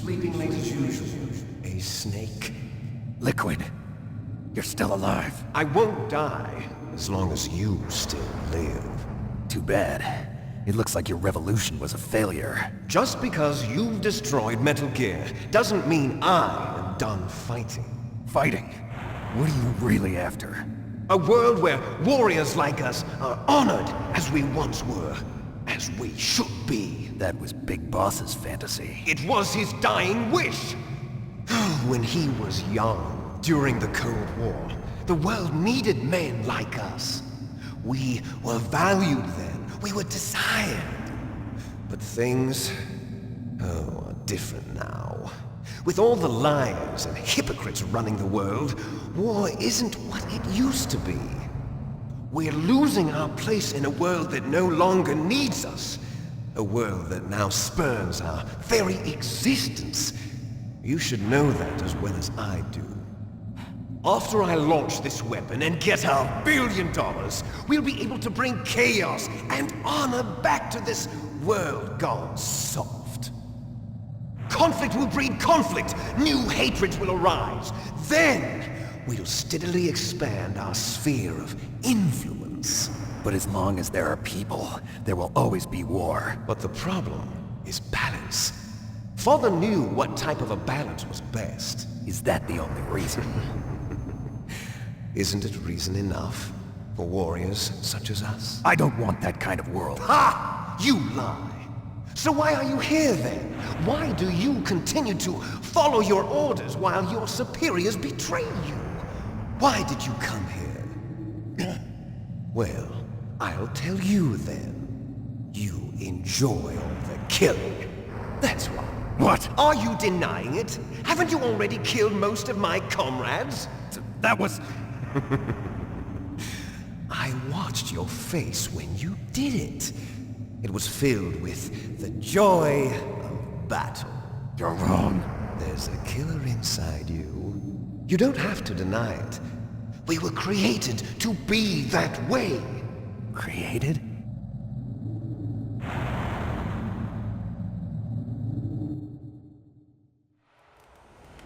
Sleeping late as usual. A snake. Liquid, you're still alive. I won't die as long as you still live. Too bad. It looks like your revolution was a failure. Just because you've destroyed Metal Gear doesn't mean I am done fighting. Fighting? What are you really after? A world where warriors like us are honored as we once were. As we should be. That was Big Boss's fantasy. It was his dying wish. When he was young, during the Cold War, the world needed men like us. We were valued then. We were desired. But things, are different now. With all the liars and hypocrites running the world, war isn't what it used to be. We're losing our place in a world that no longer needs us. A world that now spurns our very existence. You should know that as well as I do. After I launch this weapon and get our $1 billion, we'll be able to bring chaos and honor back to this world gone soft. Conflict will breed conflict. New hatreds will arise. Then, we'll steadily expand our sphere of influence. But as long as there are people, there will always be war. But the problem is balance. Father knew what type of a balance was best. Is that the only reason? Isn't it reason enough for warriors such as us? I don't want that kind of world. Ha! You lie! So why are you here then? Why do you continue to follow your orders while your superiors betray you? Why did you come here? Well, I'll tell you then. You enjoy all the killing. That's why. What? Are you denying it? Haven't you already killed most of my comrades? That was... I watched your face when you did it. It was filled with the joy of battle. You're wrong. There's a killer inside you. You don't have to deny it. We were created to be that way. Created?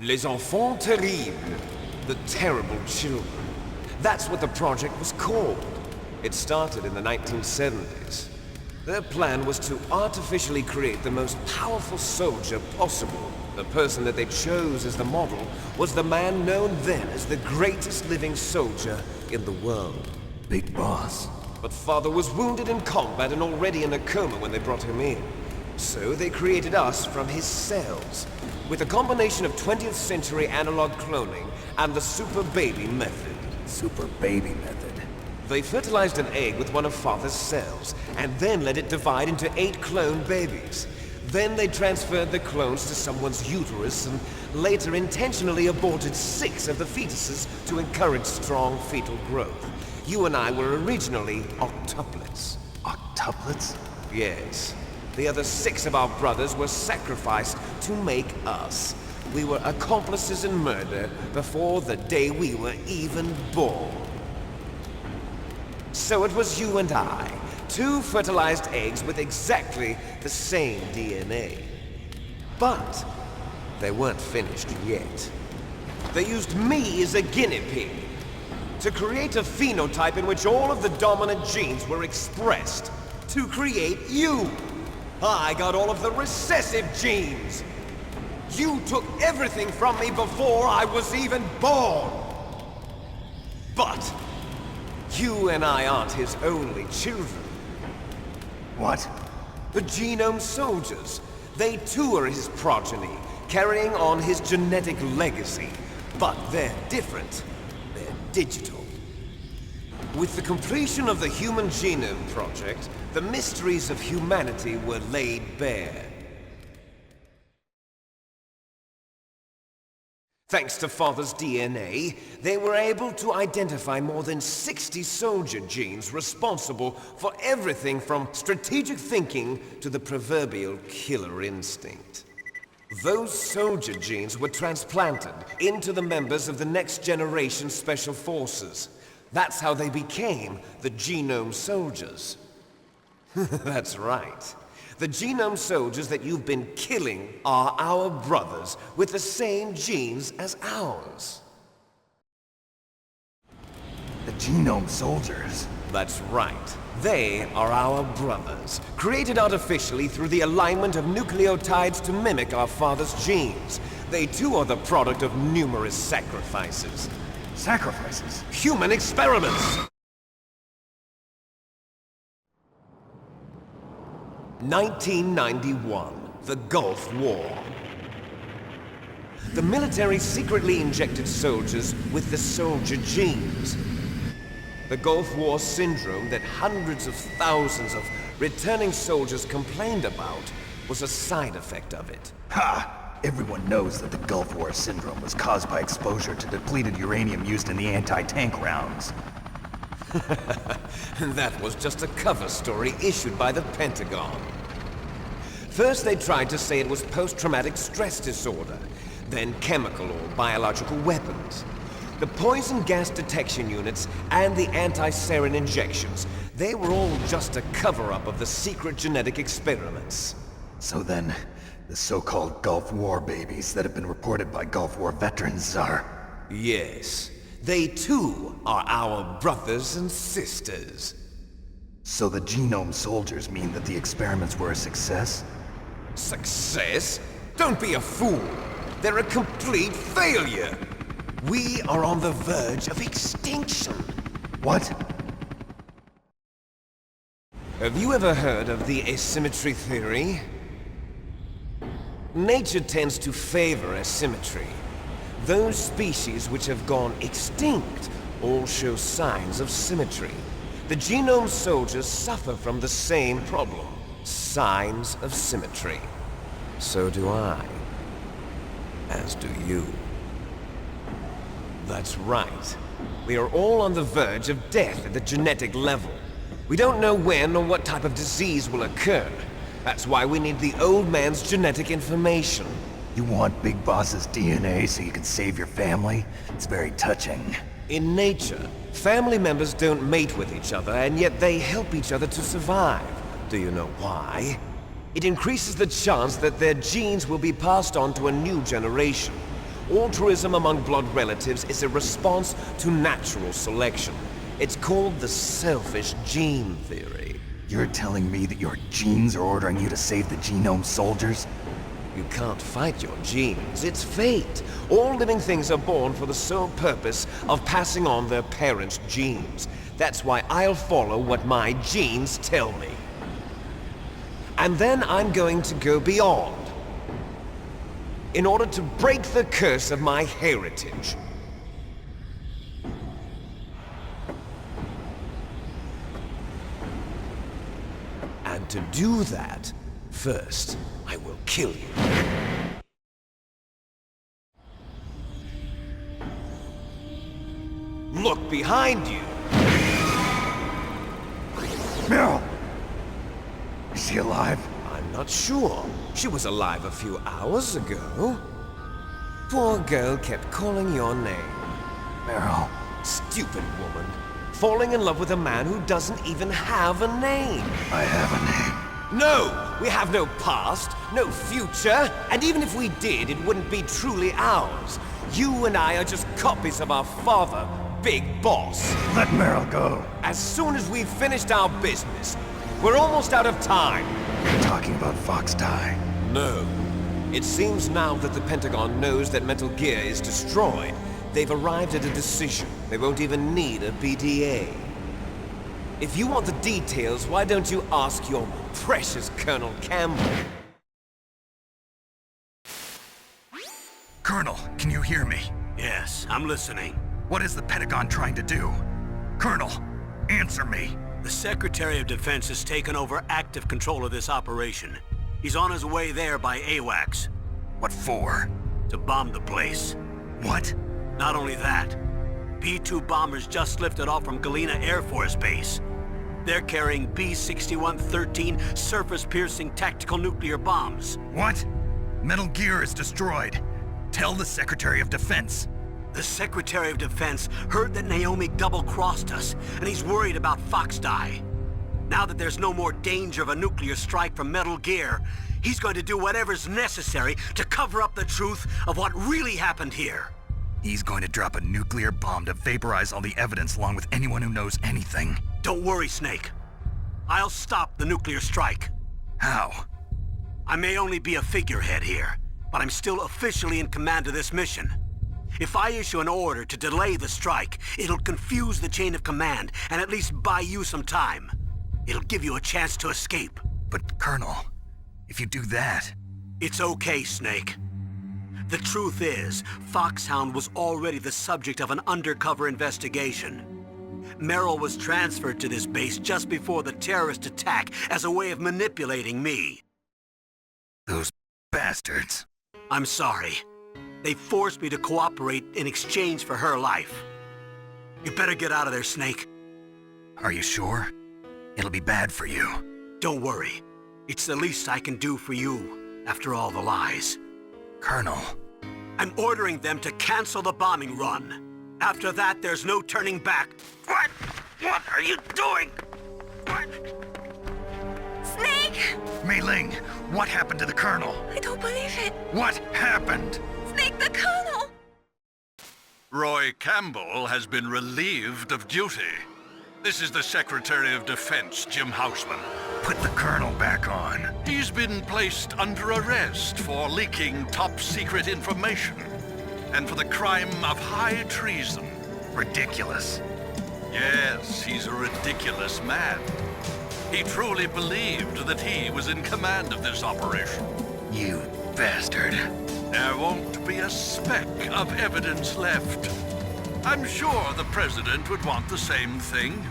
Les Enfants Terribles. The Terrible Children. That's what the project was called. It started in the 1970s. Their plan was to artificially create the most powerful soldier possible. The person that they chose as the model was the man known then as the greatest living soldier in the world. Big Boss. But Father was wounded in combat and already in a coma when they brought him in. So they created us from his cells, with a combination of 20th century analog cloning and the super baby method. Super baby method. They fertilized an egg with one of Father's cells, and then let it divide into 8 clone babies. Then they transferred the clones to someone's uterus and later intentionally aborted 6 of the fetuses to encourage strong fetal growth. You and I were originally octuplets. Octuplets? Yes. The other 6 of our brothers were sacrificed to make us. We were accomplices in murder before the day we were even born. So it was you and I, 2 fertilized eggs with exactly the same DNA. But they weren't finished yet. They used me as a guinea pig to create a phenotype in which all of the dominant genes were expressed to create you. I got all of the recessive genes. You took everything from me before I was even born. But you and I aren't his only children. What? The Genome Soldiers. They too are his progeny, carrying on his genetic legacy. But they're different. They're digital. With the completion of the Human Genome Project, the mysteries of humanity were laid bare. Thanks to Father's DNA, they were able to identify more than 60 soldier genes responsible for everything from strategic thinking to the proverbial killer instinct. Those soldier genes were transplanted into the members of the next generation Special Forces. That's how they became the Genome Soldiers. That's right. The genome soldiers that you've been killing are our brothers with the same genes as ours. The genome soldiers? That's right. They are our brothers, created artificially through the alignment of nucleotides to mimic our father's genes. They too are the product of numerous sacrifices. Sacrifices? Human experiments! 1991, the Gulf War. The military secretly injected soldiers with the soldier genes. The Gulf War syndrome that hundreds of thousands of returning soldiers complained about was a side effect of it. Ha! Everyone knows that the Gulf War syndrome was caused by exposure to depleted uranium used in the anti-tank rounds. That was just a cover story issued by the Pentagon. First they tried to say it was post-traumatic stress disorder, then chemical or biological weapons. The poison gas detection units and the anti-sarin injections, they were all just a cover-up of the secret genetic experiments. So then, the so-called Gulf War babies that have been reported by Gulf War veterans are... Yes, they too are our brothers and sisters. So the genome soldiers mean that the experiments were a success? Success? Don't be a fool! They're a complete failure! We are on the verge of extinction. What? Have you ever heard of the asymmetry theory? Nature tends to favor asymmetry. Those species which have gone extinct all show signs of symmetry. The genome soldiers suffer from the same problem. Signs of symmetry. So do I. As do you. That's right. We are all on the verge of death at the genetic level. We don't know when or what type of disease will occur. That's why we need the old man's genetic information. You want Big Boss's DNA so you can save your family? It's very touching. In nature, family members don't mate with each other, and yet they help each other to survive. Do you know why? It increases the chance that their genes will be passed on to a new generation. Altruism among blood relatives is a response to natural selection. It's called the selfish gene theory. You're telling me that your genes are ordering you to save the genome soldiers? You can't fight your genes. It's fate. All living things are born for the sole purpose of passing on their parents' genes. That's why I'll follow what my genes tell me. And then I'm going to go beyond. In order to break the curse of my heritage. And to do that, first, I will kill you. Look behind you! Meryl! Is she alive? I'm not sure. She was alive a few hours ago. Poor girl kept calling your name. Meryl. Stupid woman. Falling in love with a man who doesn't even have a name. I have a name. No! We have no past, no future, and even if we did, it wouldn't be truly ours. You and I are just copies of our father, Big Boss. Let Meryl go. As soon as we've finished our business, we're almost out of time. You're talking about Fox Die. No. It seems now that the Pentagon knows that Metal Gear is destroyed. They've arrived at a decision. They won't even need a BDA. If you want the details, why don't you ask your precious Colonel Campbell? Colonel, can you hear me? Yes, I'm listening. What is the Pentagon trying to do? Colonel, answer me. The Secretary of Defense has taken over active control of this operation. He's on his way there by AWACS. What for? To bomb the place. What? Not only that, B-2 bombers just lifted off from Galena Air Force Base. They're carrying B-6113 surface-piercing tactical nuclear bombs. What? Metal Gear is destroyed. Tell the Secretary of Defense. The Secretary of Defense heard that Naomi double-crossed us, and he's worried about Fox Die. Now that there's no more danger of a nuclear strike from Metal Gear, he's going to do whatever's necessary to cover up the truth of what really happened here. He's going to drop a nuclear bomb to vaporize all the evidence along with anyone who knows anything. Don't worry, Snake. I'll stop the nuclear strike. How? I may only be a figurehead here, but I'm still officially in command of this mission. If I issue an order to delay the strike, it'll confuse the chain of command and at least buy you some time. It'll give you a chance to escape. But, Colonel, if you do that... It's okay, Snake. The truth is, Foxhound was already the subject of an undercover investigation. Merrill was transferred to this base just before the terrorist attack as a way of manipulating me. Those bastards. I'm sorry. They forced me to cooperate in exchange for her life. You better get out of there, Snake. Are you sure? It'll be bad for you. Don't worry. It's the least I can do for you, after all the lies. Colonel. I'm ordering them to cancel the bombing run. After that, there's no turning back. What? What are you doing? What? Snake! Mei Ling, what happened to the Colonel? I don't believe it. What happened? Snake, the Colonel! Roy Campbell has been relieved of duty. This is the Secretary of Defense, Jim Houseman. Put the Colonel back on. He's been placed under arrest for leaking top-secret information and for the crime of high treason. Ridiculous. Yes, he's a ridiculous man. He truly believed that he was in command of this operation. You bastard. There won't be a speck of evidence left. I'm sure the President would want the same thing.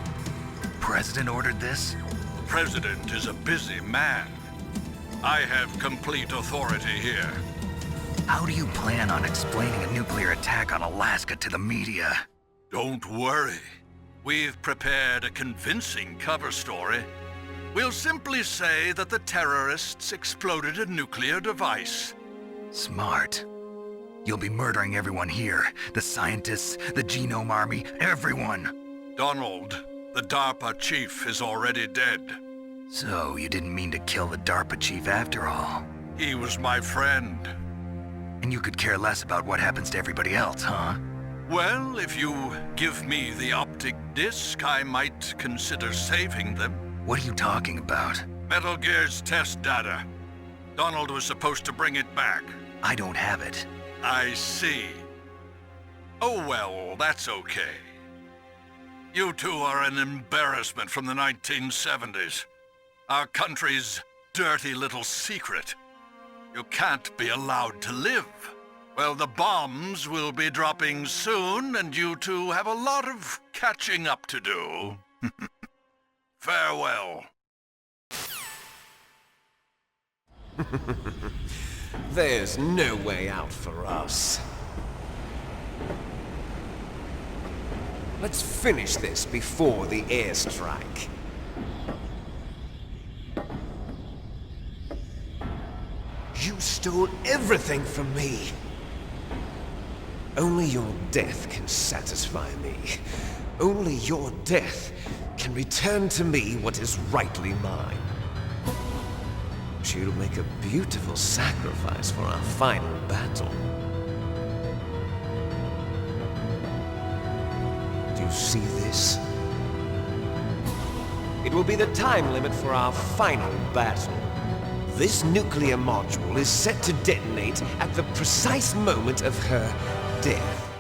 President ordered this? The President is a busy man. I have complete authority here. How do you plan on explaining a nuclear attack on Alaska to the media? Don't worry. We've prepared a convincing cover story. We'll simply say that the terrorists exploded a nuclear device. Smart. You'll be murdering everyone here. The scientists, the Genome Army, everyone. Donald, the DARPA chief, is already dead. So, you didn't mean to kill the DARPA chief after all. He was my friend. And you could care less about what happens to everybody else, huh? Well, if you give me the optic disc, I might consider saving them. What are you talking about? Metal Gear's test data. Donald was supposed to bring it back. I don't have it. I see. Oh well, that's okay. You two are an embarrassment from the 1970s. Our country's dirty little secret. You can't be allowed to live. Well, the bombs will be dropping soon, and you two have a lot of catching up to do. Farewell. There's no way out for us. Let's finish this before the airstrike. You stole everything from me. Only your death can satisfy me. Only your death can return to me what is rightly mine. She'll make a beautiful sacrifice for our final battle. Do you see this? It will be the time limit for our final battle. This nuclear module is set to detonate at the precise moment of her death.